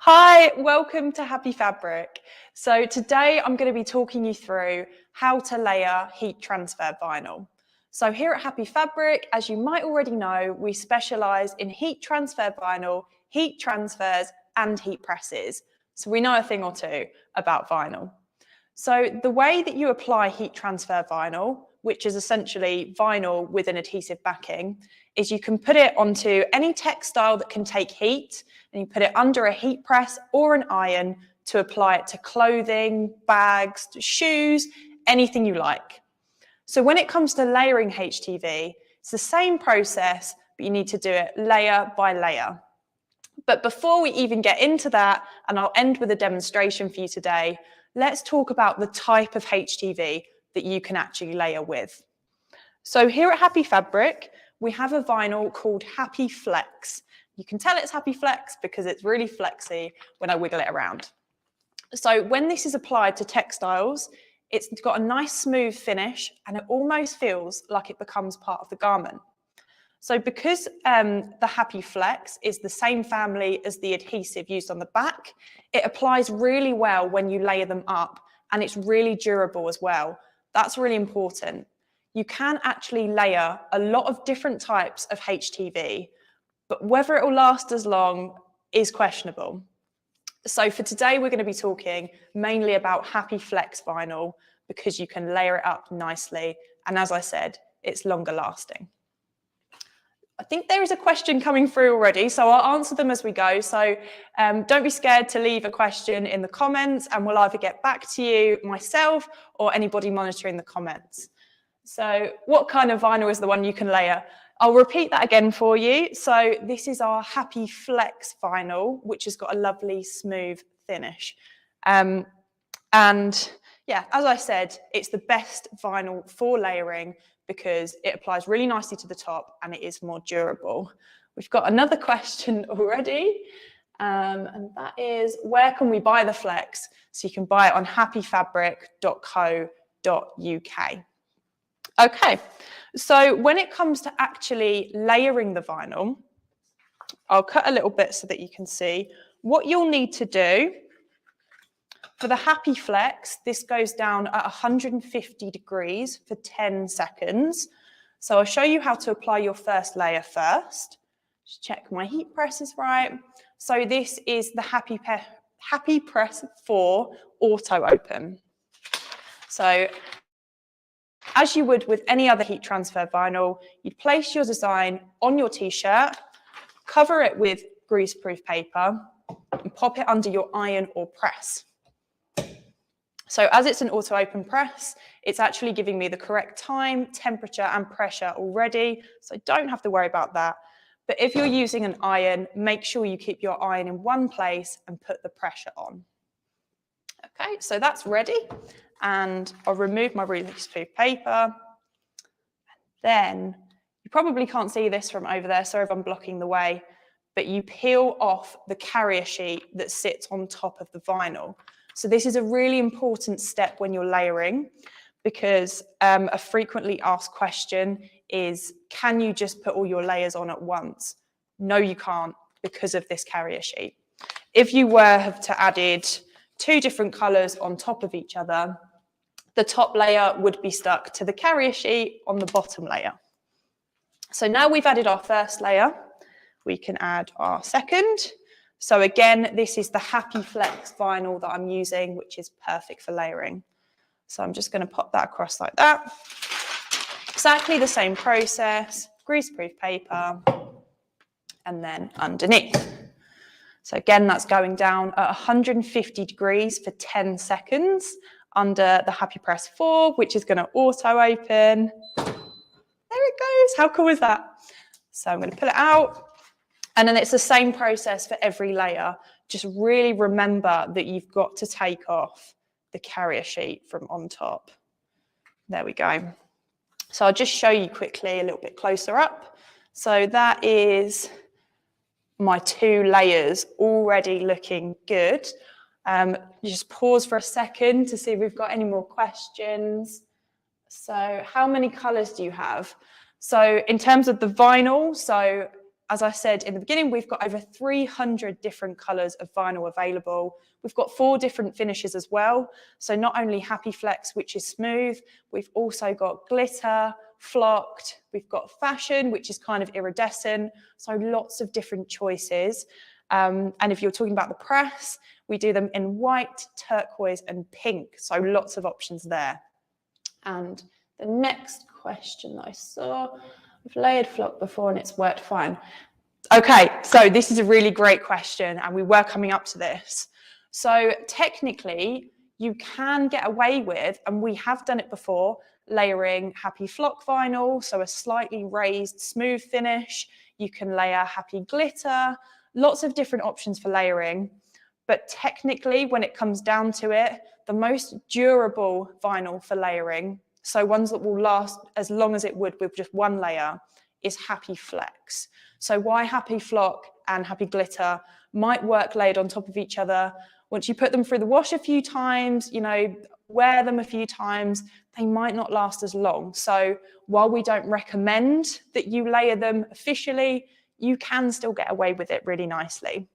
Hi, welcome to Happy Fabric. So today I'm going to be talking you through how to layer heat transfer vinyl. So here at Happy Fabric, as you might already know, we specialise in heat transfer vinyl, heat transfers and heat presses. So we know a thing or two about vinyl. So the way that you apply heat transfer vinyl, which is essentially vinyl with an adhesive backing, is you can put it onto any textile that can take heat, and you put it under a heat press or an iron to apply it to clothing, bags, shoes, anything you like. So when it comes to layering HTV, it's the same process, but you need to do it layer by layer. But before we even get into that, and I'll end with a demonstration for you today, let's talk about the type of HTV that you can actually layer with. So here at Happy Fabric, we have a vinyl called Happy Flex. You can tell it's Happy Flex because it's really flexy when I wiggle it around. So when this is applied to textiles, it's got a nice smooth finish and it almost feels like it becomes part of the garment. So because the Happy Flex is the same family as the adhesive used on the back, it applies really well when you layer them up, and it's really durable as well. That's really important. You can actually layer a lot of different types of HTV, but whether it will last as long is questionable. So for today, we're going to be talking mainly about Happy Flex vinyl because you can layer it up nicely. And as I said, it's longer lasting. I think there is a question coming through already, so I'll answer them as we go. So don't be scared to leave a question in the comments and we'll either get back to you myself or anybody monitoring the comments. So what kind of vinyl is the one you can layer? I'll repeat that again for you. So this is our Happy Flex vinyl, which has got a lovely smooth finish. And yeah, as I said, it's the best vinyl for layering because it applies really nicely to the top and it is more durable. We've got another question already, and that is, where can we buy the Flex? So you can buy it on happyfabric.co.uk. Okay, so when it comes to actually layering the vinyl, I'll cut a little bit so that you can see what you'll need to do. For the Happy Flex, this goes down at 150 degrees for 10 seconds. So I'll show you how to apply your first layer first. Just check my heat press is right. So this is the Happy Press 4 Auto Open. So as you would with any other heat transfer vinyl, you'd place your design on your t-shirt, cover it with greaseproof paper, and pop it under your iron or press. So as it's an auto-open press, it's actually giving me the correct time, temperature, and pressure already, so I don't have to worry about that. But if you're using an iron, make sure you keep your iron in one place and put the pressure on. Okay, so that's ready. And I'll remove my greaseproof paper. Then, you probably can't see this from over there, sorry if I'm blocking the way, but you peel off the carrier sheet that sits on top of the vinyl. So this is a really important step when you're layering because a frequently asked question is, can you just put all your layers on at once? No, you can't because of this carrier sheet. If you have to added 2 different colours on top of each other, the top layer would be stuck to the carrier sheet on the bottom layer. So now we've added our first layer, we can add our second. So again, this is the Happy Flex vinyl that I'm using, which is perfect for layering. So I'm just going to pop that across like that. Exactly the same process, greaseproof paper, and then underneath. So again, that's going down at 150 degrees for 10 seconds under the Happy Press 4, which is going to auto open. There it goes. How cool is that? So I'm going to pull it out. And then it's the same process for every layer. Just really remember that you've got to take off the carrier sheet from on top. There we go. So I'll just show you quickly a little bit closer up. So that is my 2 layers already looking good. Just pause for a second to see if we've got any more questions. So how many colours do you have? So in terms of the vinyl, so as I said in the beginning, we've got over 300 different colours of vinyl available. We've got 4 different finishes as well. So not only Happy Flex, which is smooth, we've also got glitter, flocked, we've got fashion, which is kind of iridescent. So lots of different choices. And if you're talking about the press, we do them in white, turquoise, and pink. So lots of options there. And the next question that I saw, I've layered flock before and it's worked fine. Okay, so this is a really great question and we were coming up to this. So technically, you can get away with, and we have done it before, layering Happy Flock vinyl, so a slightly raised smooth finish. You can layer Happy Glitter, lots of different options for layering. But technically, when it comes down to it, the most durable vinyl for layering, so ones that will last as long as it would with just one layer, is Happy Flex. So why Happy Flock and Happy Glitter might work layered on top of each other. Once you put them through the wash a few times, you know, wear them a few times, they might not last as long. So while we don't recommend that you layer them officially, you can still get away with it really nicely.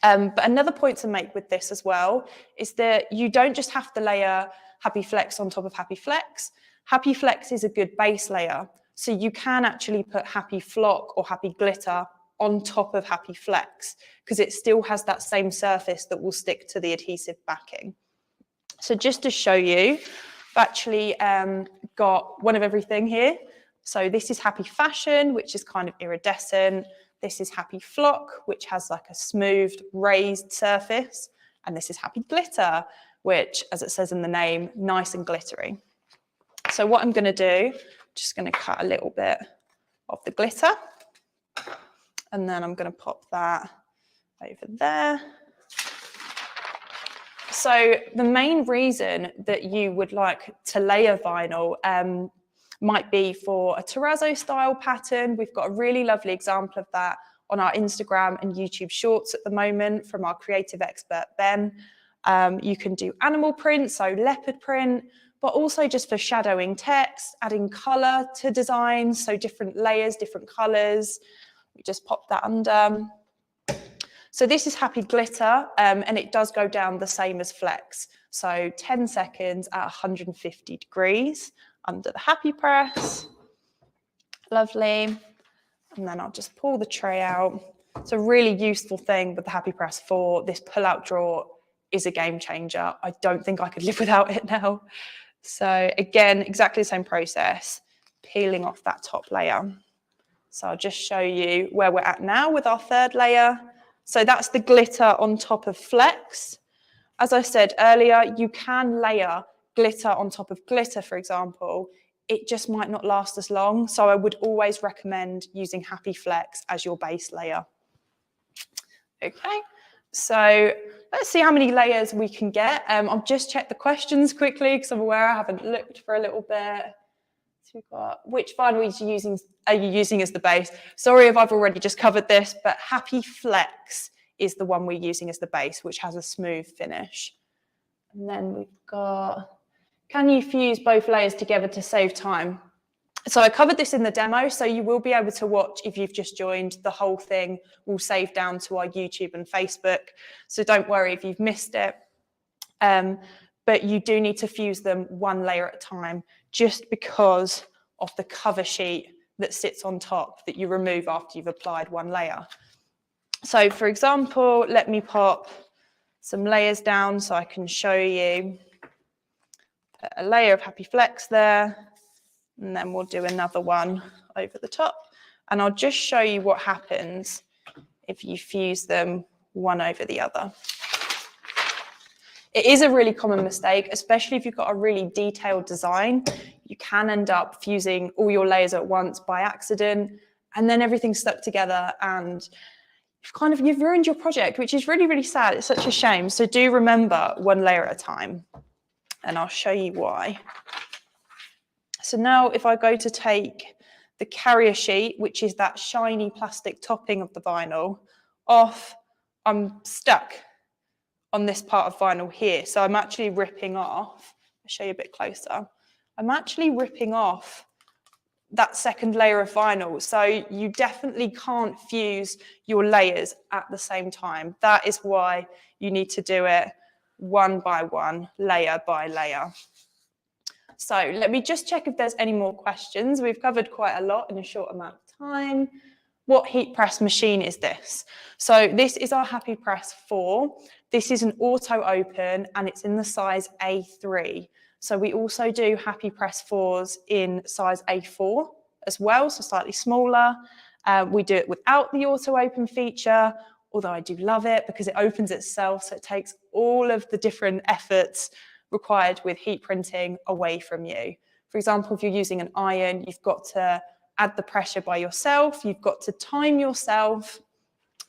But another point to make with this as well is that you don't just have to layer Happy Flex on top of Happy Flex. Happy Flex is a good base layer. So you can actually put Happy Flock or Happy Glitter on top of Happy Flex because it still has that same surface that will stick to the adhesive backing. So just to show you, I've actually got one of everything here. So this is Happy Fashion, which is kind of iridescent. This is Happy Flock, which has like a smoothed, raised surface. And this is Happy Glitter, which, as it says in the name, nice and glittery. So what I'm going to do, just going to cut a little bit of the glitter. And then I'm going to pop that over there. So the main reason that you would like to layer vinyl might be for a terrazzo style pattern. We've got a really lovely example of that on our Instagram and YouTube shorts at the moment from our creative expert, Ben. You can do animal print, so leopard print, but also just for shadowing text, adding color to designs, so different layers, different colors. We just pop that under. So this is Happy Glitter, and it does go down the same as Flex. So 10 seconds at 150 degrees under the Happy Press. Lovely. And then I'll just pull the tray out. It's a really useful thing with the Happy Press 4. This pull-out drawer is a game changer. I don't think I could live without it now. So again, exactly the same process, peeling off that top layer. So I'll just show you where we're at now with our third layer. So that's the glitter on top of Flex. As I said earlier, you can layer glitter on top of glitter, for example. It just might not last as long. So I would always recommend using Happy Flex as your base layer. Okay, so let's see how many layers we can get. I'll just check the questions quickly because I'm aware I haven't looked for a little bit. So we've got, which vinyl are you using as the base? Sorry if I've already just covered this, but Happy Flex is the one we're using as the base, which has a smooth finish. And then we've got, can you fuse both layers together to save time? So I covered this in the demo, so you will be able to watch if you've just joined. The whole thing will save down to our YouTube and Facebook. So don't worry if you've missed it. But you do need to fuse them one layer at a time, just because of the cover sheet that sits on top that you remove after you've applied one layer. So for example, let me pop some layers down so I can show you. Put a layer of Happy Flex there, and then we'll do another one over the top. And I'll just show you what happens if you fuse them one over the other. It is a really common mistake, especially if you've got a really detailed design. You can end up fusing all your layers at once by accident, and then everything's stuck together and you've ruined your project, which is really, really sad. It's such a shame. So do remember one layer at a time, and I'll show you why. So now if I go to take the carrier sheet, which is that shiny plastic topping of the vinyl, off, I'm stuck on this part of vinyl here. So I'm actually ripping off, I'll show you a bit closer. I'm actually ripping off that second layer of vinyl. So you definitely can't fuse your layers at the same time. That is why you need to do it one by one, layer by layer. So let me just check if there's any more questions. We've covered quite a lot in a short amount of time. What heat press machine is this? So this is our Happy Press 4. This is an auto open and it's in the size A3. So we also do Happy Press 4s in size A4 as well, so slightly smaller. We do it without the auto open feature, although I do love it because it opens itself, so it takes all of the different efforts required with heat printing away from you. For example, if you're using an iron, you've got to add the pressure by yourself, you've got to time yourself,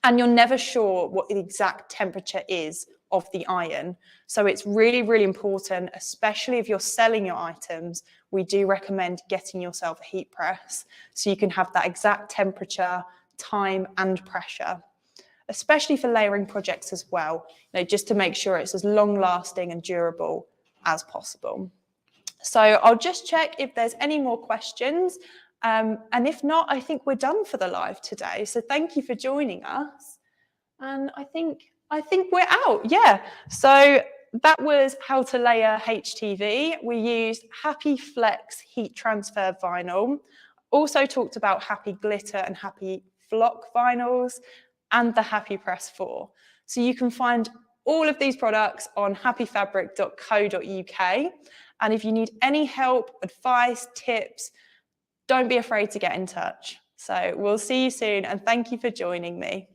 and you're never sure what the exact temperature is of the iron. So it's really, really important, especially if you're selling your items, we do recommend getting yourself a heat press so you can have that exact temperature, time, and pressure, especially for layering projects as well, just to make sure it's as long lasting and durable as possible. So I'll just check if there's any more questions. And if not, I think we're done for the live today. So thank you for joining us. And I think we're out. Yeah. So that was how to layer HTV. We used Happy Flex heat transfer vinyl. Also talked about Happy Glitter and Happy Flock vinyls and the Happy Press 4. So you can find all of these products on happyfabric.co.uk. And if you need any help, advice, tips, don't be afraid to get in touch. So we'll see you soon, and thank you for joining me.